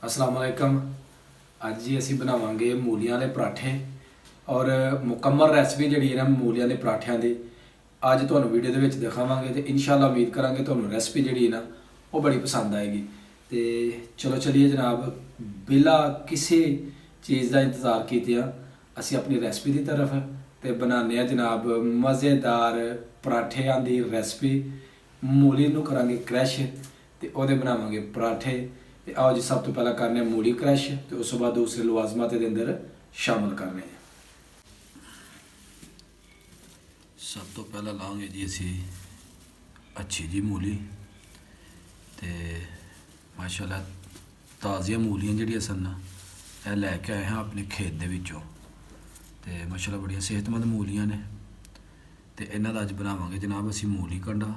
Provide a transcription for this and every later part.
अस्सलाम वालेकुम। अज जी असी बनावांगे मूलियां दे पराठे और मुकम्मल रैसिपी जिहड़ी है ना मूलियां दे पराठियां दी अज तुहानूं वीडियो दे विच दिखावांगे ते इंशाअल्लाह उम्मीद करांगे तुहानूं रैसिपी जिहड़ी है ना वो बड़ी पसंद आएगी। तो चलो चलिए जनाब, बिला किसी चीज़ का इंतज़ार कीतिया असी अपनी रैसिपी की तरफ तो बनाने जनाब मज़ेदार पराठियां दी रैसिपी। मूली नूं करांगे क्रैश ते ओहदे बनावांगे पराठे। तो आओ जी, सब तो पहला करने मूली क्रैश तो उस बाद दूसरे लवाजमात के अंदर शामिल करने। सब तो पहला लाँगे जी असी अच्छी जी मूली तो माशाल्लाह ताज़िया मूलियां जिहड़ियां सन यह लैके आए हैं अपने खेत दे विचों ते माशाल्लाह बड़ियां सेहतमंद मूलियां ने। तो इन्हां दा अज बनावांगे जनाब असी मूली कंडा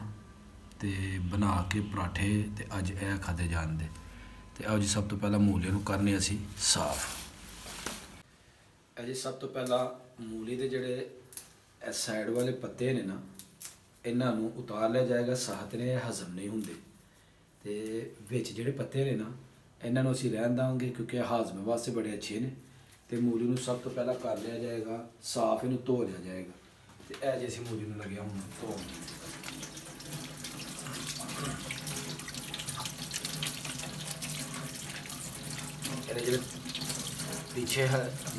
ते बना के पराठे ते अज यह खाधे जाणदे। तो आओ जी, सब तो पहला मूलियां नूं करने असी साफ। जी सब तो पहला मूली के जिहड़े साइड वाले पत्ते ने ना इन्हां नूं उतार लिया जाएगा। साहत ने हजम नहीं हुंदे ते विच जिहड़े पत्ते ने ना इन्हां नूं असीं रहन देवांगे क्योंकि हाजमे वास्ते बड़े अच्छे ने। तो मूली नूं सब तो पहला कर लिया जाएगा साफ, इनू धो लिया जाएगा। तो यह जी असीं मूली नूं लगे हुण धोण। ਜਿਹੜੇ ਪਿੱਛੇ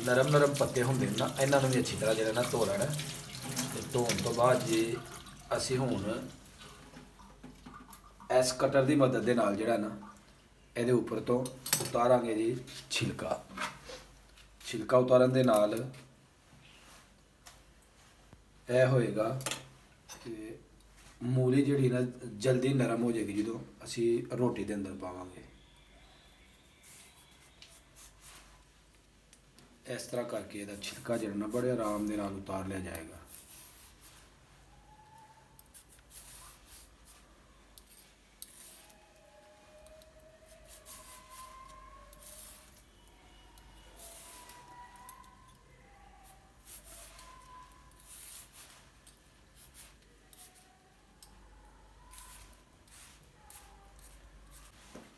ਨਰਮ ਨਰਮ ਪੱਤੇ ਹੁੰਦੇ ਨੇ ਨਾ ਇਹਨਾਂ ਨੂੰ ਵੀ ਅੱਛੀ ਤਰ੍ਹਾਂ ਜਿਹੜਾ ਨਾ ਧੋ ਲੈਣਾ। ਤੇ ਧੋਣ ਤੋਂ ਬਾਅਦ ਜੀ ਅਸੀਂ ਹੁਣ ਇਸ ਕਟਰ ਦੀ ਮਦਦ ਦੇ ਨਾਲ ਜਿਹੜਾ ਨਾ ਇਹਦੇ ਉੱਪਰ ਤੋਂ ਉਤਾਰਾਂਗੇ ਜੀ ਛਿਲਕਾ। ਛਿਲਕਾ ਉਤਾਰਨ ਦੇ ਨਾਲ ਇਹ ਹੋਏਗਾ ਕਿ ਮੂਲੀ ਜਿਹੜੀ ਨਾ ਜਲਦੀ ਨਰਮ ਹੋ ਜਾਏਗੀ ਜਦੋਂ ਅਸੀਂ ਰੋਟੀ ਦੇ ਅੰਦਰ ਪਾਵਾਂਗੇ। इस तरह करके ਇਹਦਾ छिलका ਜਿਹੜਾ ਨਾ ਬੜੇ ਆਰਾਮ ਦੇ ਨਾਲ ਉਤਾਰ ਲਿਆ ਜਾਏਗਾ।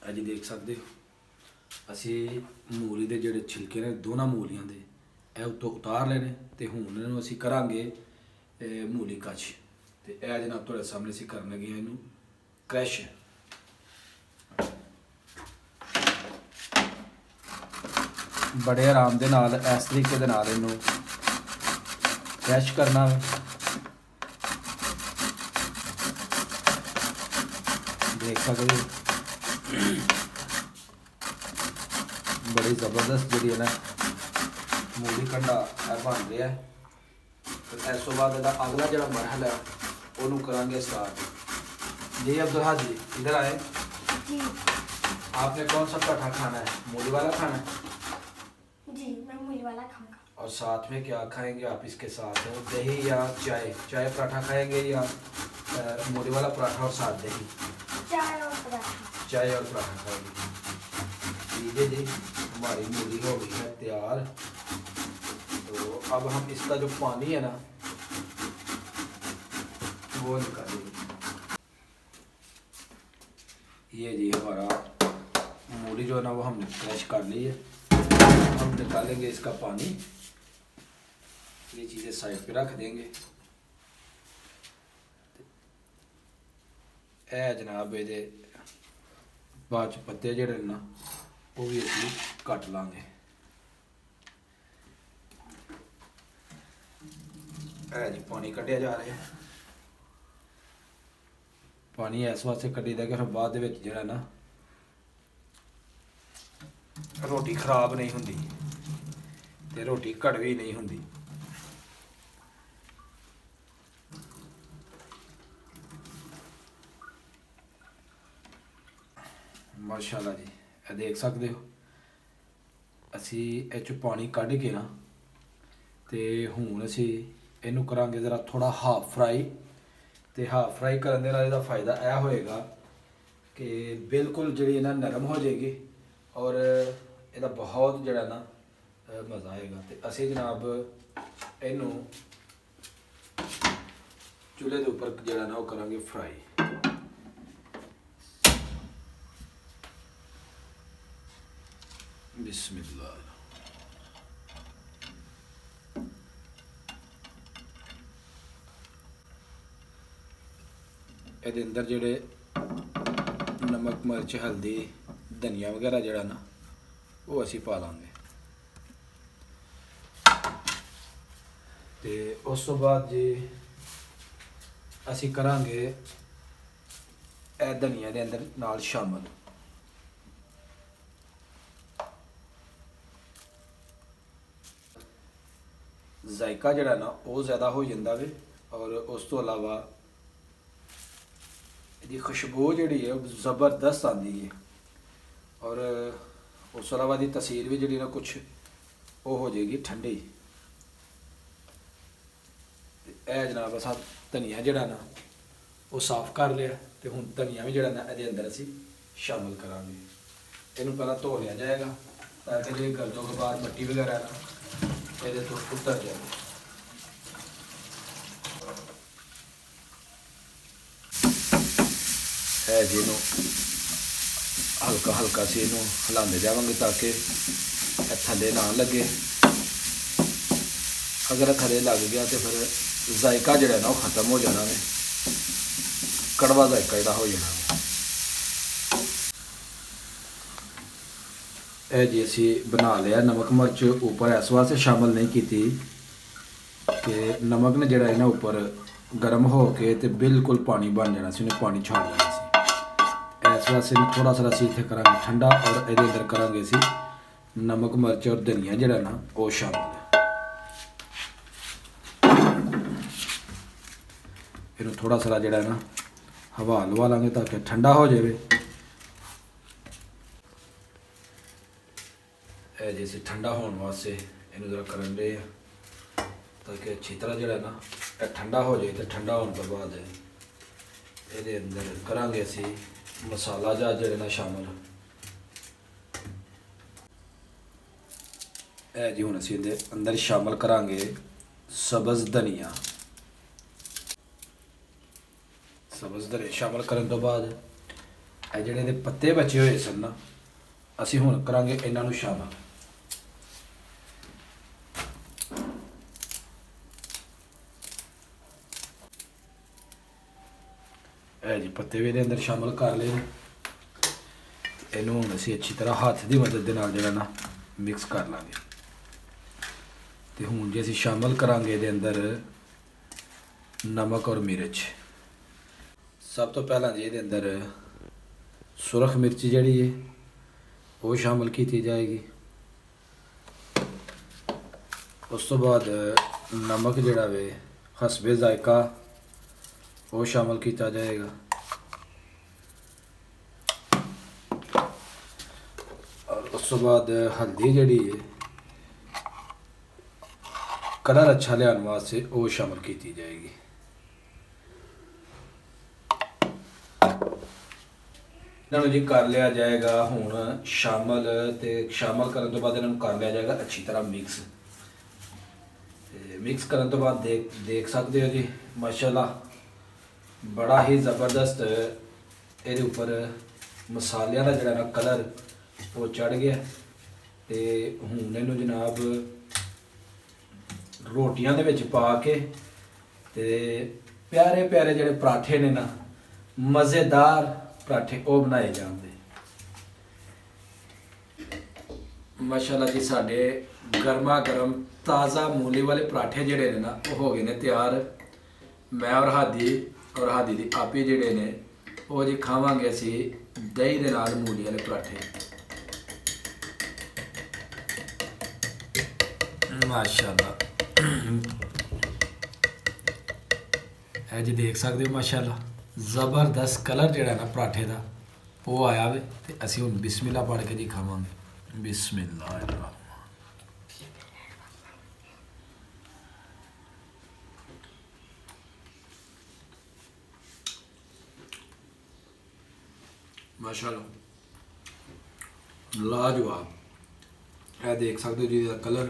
ਅੱਜ ਦੇਖ ਸਕਦੇ ਹੋ ਅਸੀਂ मूली के जोड़े छिलके ने दोनों मूलियां दे ਇਹ ਉੱਤੋਂ ਉਤਾਰ ਲੈਣੇ। ਤੇ ਹੁਣ ਇਹਨੂੰ ਅਸੀਂ ਕਰਾਂਗੇ मूली कच। ਤੇ ਇਹ ਜਨਾਬ ਤੁਹਾਡੇ ਸਾਹਮਣੇ ਅਸੀਂ ਕਰਨ ਲੱਗੇ ਹਾਂ ਇਹਨੂੰ क्रैश। बड़े आराम के नाल इस तरीके दे नाल इनू क्रैश करना है। देख सकते हो बड़ी ज़बरदस्त जी है ना मूली कंडा बन रहा है। तो इस तो बाद अगला जो मरहला है उन्होंने करांगे स्टार्ट। जी अब्दुल हाजी इधर आए। आपने कौन सा पराठा खाना है? मूली वाला खाना है? जी मैं मूली वाला खाऊंगा। और साथ में क्या खाएंगे आप इसके साथ? दही या चाय? चाय पराठा खाएंगे या मूली वाला पराठा और साथ दही? चाय और पराठा। चाय और पराठा खाएंगे। ठीक है जी, हमारी मूली हो गई है तैयार। तो अब हम इसका जो पानी है ना वो निकालेंगे। ये जी हमारा मूली जो है ना वो हमने क्रश कर ली है। हम निकालेंगे इसका पानी। ये चीज़ें साइड पे रख देंगे। ए जनाब ये बाद च पत्ते जड़े ना वो भी असी कट लांगे। है जी पानी कढ़िया जा रहा है। पानी इस वास्ते कढ़ी दा कि फिर बाद दे विच जिहड़ा ना रोटी खराब नहीं हुंदी ते रोटी कड़वी नहीं हुंदी। माशाल्लाह जी ये देख सकते हो असी इह चों पानी कढ़ के ना ते हुण असी इहनूं करांगे ज़रा थोड़ा हाफ फ्राई। तो हाफ फ्राई करने दे नाल इहदा फायदा यह होएगा कि बिल्कुल जिहड़ी ना नरम हो जाएगी और इहदा बहुत जिहड़ा ना मज़ा आएगा। तो असी जनाब इहनूं चूल्हे के उपर जिहड़ा ना वो करांगे फ्राई। ਬਿਸਮਿਲ੍ਲਾ। ਇਹਦੇ ਅੰਦਰ ਜਿਹੜੇ ਨਮਕ ਮਿਰਚ ਹਲਦੀ ਧਨੀਆ ਵਗੈਰਾ ਜਿਹੜਾ ਨਾ ਉਹ ਅਸੀਂ ਪਾ ਲਾਂਗੇ। ਤੇ ਉਸ ਤੋਂ ਬਾਅਦ ਜੀ ਅਸੀਂ ਕਰਾਂਗੇ ਇਹ ਧਨੀਆ ਦੇ ਅੰਦਰ ਨਾਲ ਸ਼ਾਮਲ। ਜ਼ਾਇਕਾ ਜਿਹੜਾ ਨਾ ਉਹ ਜ਼ਿਆਦਾ ਹੋ ਜਾਂਦਾ ਵੇ, ਔਰ ਉਸ ਤੋਂ ਇਲਾਵਾ ਇਹਦੀ ਖੁਸ਼ਬੂ ਜਿਹੜੀ ਹੈ ਉਹ ਜ਼ਬਰਦਸਤ ਆਉਂਦੀ ਹੈ, ਔਰ ਉਸ ਤੋਂ ਇਲਾਵਾ ਦੀ ਤਸੀਰ ਵੀ ਜਿਹੜੀ ਨਾ ਕੁਛ ਉਹ ਹੋ ਜਾਏਗੀ ਠੰਡੀ। ਇਹ ਜਨਾਬ ਅਸਾਂ ਧਨੀਆ ਜਿਹੜਾ ਨਾ ਉਹ ਸਾਫ਼ ਕਰ ਲਿਆ, ਤੇ ਹੁਣ ਧਨੀਆ ਵੀ ਜਿਹੜਾ ਨਾ ਇਹਦੇ ਅੰਦਰ ਅਸੀਂ ਸ਼ਾਮਲ ਕਰਾਂਗੇ। ਇਹਨੂੰ ਪਹਿਲਾਂ ਧੋ ਲਿਆ ਜਾਏਗਾ ਤਾਂ ਕਿ ਜਿਹੜੀ ਗਰਦੋ ਤੋਂ ਬਾਅਦ ਮਿੱਟੀ ਵਗੈਰਾ ਨਾ ਇਹਦੇ ਤੋਂ ਉਤਰ ਜਾਏ। ਹੈ ਜਿਹਨੂੰ ਹਲਕਾ ਹਲਕਾ ਸੀ ਇਹਨੂੰ ਹਿਲਾਉਂਦੇ ਜਾਵਾਂਗੇ ਤਾਂ ਕਿ ਇਹ ਥੱਲੇ ਨਾ ਲੱਗੇ। ਅਗਰ ਥੱਲੇ ਲੱਗ ਗਿਆ ਤੇ ਫਿਰ ਜ਼ਾਇਕਾ ਜਿਹੜਾ ਨਾ ਉਹ ਖਤਮ ਹੋ ਜਾਣਾ ਵੇ, ਕੜਵਾ ਜ਼ਾਇਕਾ ਜਿਹੜਾ ਹੋ ਜਾਣਾ। ਇਹ ਜੀ ਅਸੀਂ ਬਣਾ ਲਿਆ। ਨਮਕ ਮਿਰਚ ਉੱਪਰ ਇਸ ਵਾਸਤੇ ਸ਼ਾਮਲ ਨਹੀਂ ਕੀਤੀ ਕਿ ਨਮਕ ਨੇ ਜਿਹੜਾ ਇਹਨਾਂ ਉੱਪਰ ਗਰਮ ਹੋ ਕੇ ਤੇ ਬਿਲਕੁਲ ਪਾਣੀ ਬਣ ਜਾਣਾ ਸੀ, ਉਹਨੇ ਪਾਣੀ ਛੱਡ ਦੇਣਾ ਸੀ। ਇਸ ਵਾਸਤੇ ਥੋੜਾ ਸਾਰਾ ਅਸੀਂ ਇੱਥੇ ਕਰਾਂਗੇ ਠੰਡਾ, ਔਰ ਇਹਦੇ ਅੰਦਰ ਕਰਾਂਗੇ ਅਸੀਂ ਨਮਕ ਮਿਰਚ ਔਰ ਧਨੀਆ ਜਿਹੜਾ ਨਾ ਉਹ ਸ਼ਾਮਲ ਹੈ। ਇਹਨੂੰ ਥੋੜਾ ਸਾਰਾ ਜਿਹੜਾ ਨਾ ਹਵਾ ਲਵਾ ਲਾਂਗੇ ਤਾਂ ਕਿ ਠੰਡਾ ਹੋ ਜਾਵੇ। ਇਹ ਜੇ ਅਸੀਂ ਠੰਡਾ ਹੋਣ ਵਾਸਤੇ ਇਹਨੂੰ ਜ਼ਰਾ ਕਰਨ ਦੇ ਆ ਤਾਂ ਕਿ ਅੱਛੀ ਤਰ੍ਹਾਂ ਜਿਹੜਾ ਨਾ ਇਹ ਠੰਡਾ ਹੋ ਜਾਏ। ਤੇ ਠੰਡਾ ਹੋਣ ਤੋਂ ਬਾਅਦ ਇਹਦੇ ਅੰਦਰ ਕਰਾਂਗੇ ਅਸੀਂ ਮਸਾਲਾ ਜਿਹੜਾ ਨਾ ਸ਼ਾਮਲ। ਇਹ ਜੀ ਹੁਣ ਅਸੀਂ ਇਹਦੇ ਅੰਦਰ ਸ਼ਾਮਲ ਕਰਾਂਗੇ ਸਬਜ਼ ਧਨੀਆ। ਸਬਜ਼ ਧਨੀਆ ਸ਼ਾਮਲ ਕਰਨ ਤੋਂ ਬਾਅਦ ਇਹ ਜਿਹੜੇ ਇਹਦੇ ਪੱਤੇ ਬਚੇ ਹੋਏ ਸਨ ਨਾ ਅਸੀਂ ਹੁਣ ਕਰਾਂਗੇ ਇਹਨਾਂ ਨੂੰ ਸ਼ਾਮਲ। ਇਹ ਜੀ ਪੱਤੇ ਵੀ ਇਹਦੇ ਅੰਦਰ ਸ਼ਾਮਲ ਕਰ ਲਏ। ਇਹਨੂੰ ਹੁਣ ਅਸੀਂ ਅੱਛੀ ਤਰ੍ਹਾਂ ਹੱਥ ਦੀ ਮਦਦ ਦੇ ਨਾਲ ਜਿਹੜਾ ਨਾ ਮਿਕਸ ਕਰ ਲਾਂਗੇ। ਤੇ ਹੁਣ ਜੇ ਅਸੀਂ ਸ਼ਾਮਲ ਕਰਾਂਗੇ ਇਹਦੇ ਅੰਦਰ ਨਮਕ ਔਰ ਮਿਰਚ। ਸਭ ਤੋਂ ਪਹਿਲਾਂ ਜੀ ਇਹਦੇ ਅੰਦਰ ਸੁਰਖ ਮਿਰਚ ਜਿਹੜੀ ਹੈ ਉਹ ਸ਼ਾਮਲ ਕੀਤੀ ਜਾਏਗੀ। ਉਸ ਤੋਂ ਬਾਅਦ ਨਮਕ ਜਿਹੜਾ ਵੇ ਹਸਬੇ ਜ਼ਾਇਕਾ ਉਹ ਸ਼ਾਮਲ ਕੀਤਾ ਜਾਏਗਾ। ਔਰ ਉਸ ਤੋਂ ਬਾਅਦ ਹਲਦੀ ਜਿਹੜੀ ਹੈ ਕਲਰ ਅੱਛਾ ਲਿਆਉਣ ਵਾਸਤੇ ਉਹ ਸ਼ਾਮਲ ਕੀਤੀ ਜਾਏਗੀ। ਇਹਨਾਂ ਨੂੰ ਜੀ ਕਰ ਲਿਆ ਜਾਏਗਾ ਹੁਣ ਸ਼ਾਮਲ। ਤੇ ਸ਼ਾਮਲ ਕਰਨ ਤੋਂ ਬਾਅਦ ਇਹਨਾਂ ਨੂੰ ਕਰ ਲਿਆ ਜਾਏਗਾ ਅੱਛੀ ਤਰ੍ਹਾਂ ਮਿਕਸ। ਤੇ ਮਿਕਸ ਕਰਨ ਤੋਂ ਬਾਅਦ ਦੇਖ ਸਕਦੇ ਹੋ ਜੀ ਮਾਸ਼ਾਅੱਲਾ ਬੜਾ ਹੀ ਜ਼ਬਰਦਸਤ ਇਹਦੇ ਉੱਪਰ ਮਸਾਲਿਆਂ ਦਾ ਜਿਹੜਾ ਨਾ ਕਲਰ ਉਹ ਚੜ ਗਿਆ। ਤੇ ਹੁਣ ਇਹਨੂੰ ਜਨਾਬ ਰੋਟੀਆਂ ਦੇ ਵਿੱਚ ਪਾ ਕੇ ਤੇ ਪਿਆਰੇ ਪਿਆਰੇ ਜਿਹੜੇ ਪਰਾਠੇ ਨੇ ਨਾ ਮਜ਼ੇਦਾਰ ਪਰਾਠੇ ਉਹ ਬਣਾਏ ਜਾਂਦੇ। ਮਾਸ਼ਾਅੱਲਾ ਜੀ ਸਾਡੇ ਗਰਮਾ ਗਰਮ ਤਾਜ਼ਾ ਮੂਲੀ ਵਾਲੇ ਪਰਾਠੇ ਜਿਹੜੇ ਨੇ ਨਾ ਉਹ ਹੋ ਗਏ ਨੇ ਤਿਆਰ। ਮੈਂ ਔਰ ਹਾਦੀ ਦੀ ਆਪੀ ਜਿਹੜੇ ਨੇ ਉਹ ਜੀ ਖਾਵਾਂਗੇ ਅਸੀਂ ਦਹੀਂ ਦੇ ਨਾਲ ਮੂਲੀ ਵਾਲੇ ਪਰਾਠੇ। ਮਾਸ਼ਾਅੱਲਾ ਇਹ ਜੀ ਦੇਖ ਸਕਦੇ ਹੋ ਮਾਸ਼ਾਅੱਲਾ ਜ਼ਬਰਦਸਤ ਕਲਰ ਜਿਹੜਾ ਨਾ ਪਰਾਠੇ ਦਾ ਉਹ ਆਇਆ ਵੇ। ਤੇ ਅਸੀਂ ਹੁਣ ਬਿਸਮਿਲ੍ਲਾ ਪੜ੍ਹ ਕੇ ਜੀ ਖਾਵਾਂਗੇ। ਬਿਸਮਿਲ੍ਲਾਹ। ਮਾਸ਼ਾਅੱਲਾ ਲਾਜਵਾਬ। ਇਹ ਦੇਖ ਸਕਦੇ ਹੋ ਜੀ ਇਹਦਾ ਕਲਰ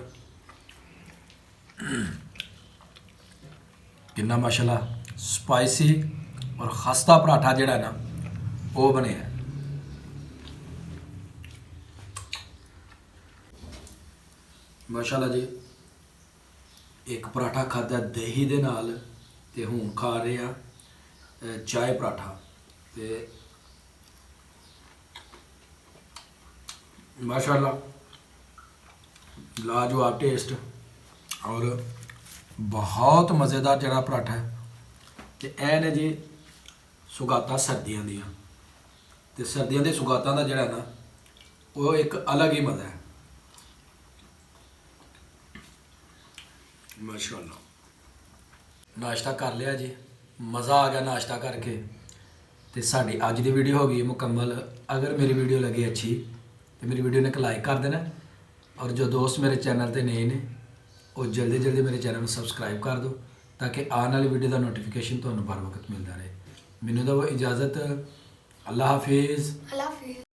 ਕਿੰਨਾ ਮਾਸ਼ਾਅੱਲਾ ਸਪਾਈਸੀ ਔਰ ਖਸਤਾ ਪਰਾਠਾ ਜਿਹੜਾ ਨਾ ਉਹ ਬਣਿਆ। ਮਾਸ਼ਾਅੱਲਾ ਜੀ ਇੱਕ ਪਰਾਠਾ ਖਾਧਾ ਦਹੀਂ ਦੇ ਨਾਲ ਤੇ ਹੁਣ ਖਾ ਰਹੇ ਆ ਚਾय ਪਰਾਠਾ ਤੇ माशाल्लाह लाजवाब टेस्ट और बहुत मज़ेदार जरा पराठा है तो यह ने जी सुगातां सर्दियों दियां ते सर्दियों के सुगातां का जड़ा ना वो एक अलग ही मज़ा है माशाल्लाह। नाश्ता कर लिया जी, मज़ा आ गया नाश्ता करके तो साड़ी अज की वीडियो हो गई मुकम्मल। अगर मेरी वीडियो लगी अच्छी तो मेरी वीडियो ने एक लाइक कर देना और जो दोस्त मेरे चैनल पे नए ने वो जल्दी जल्दी मेरे चैनल में सबसक्राइब कर दो ताकि आने वाली वीडियो का नोटिफिकेशन तुम्हें बर वक्त मिलता रहे। मैनू दो इजाज़त, अल्लाह हाफिज़। अल्लाह हाफिज़।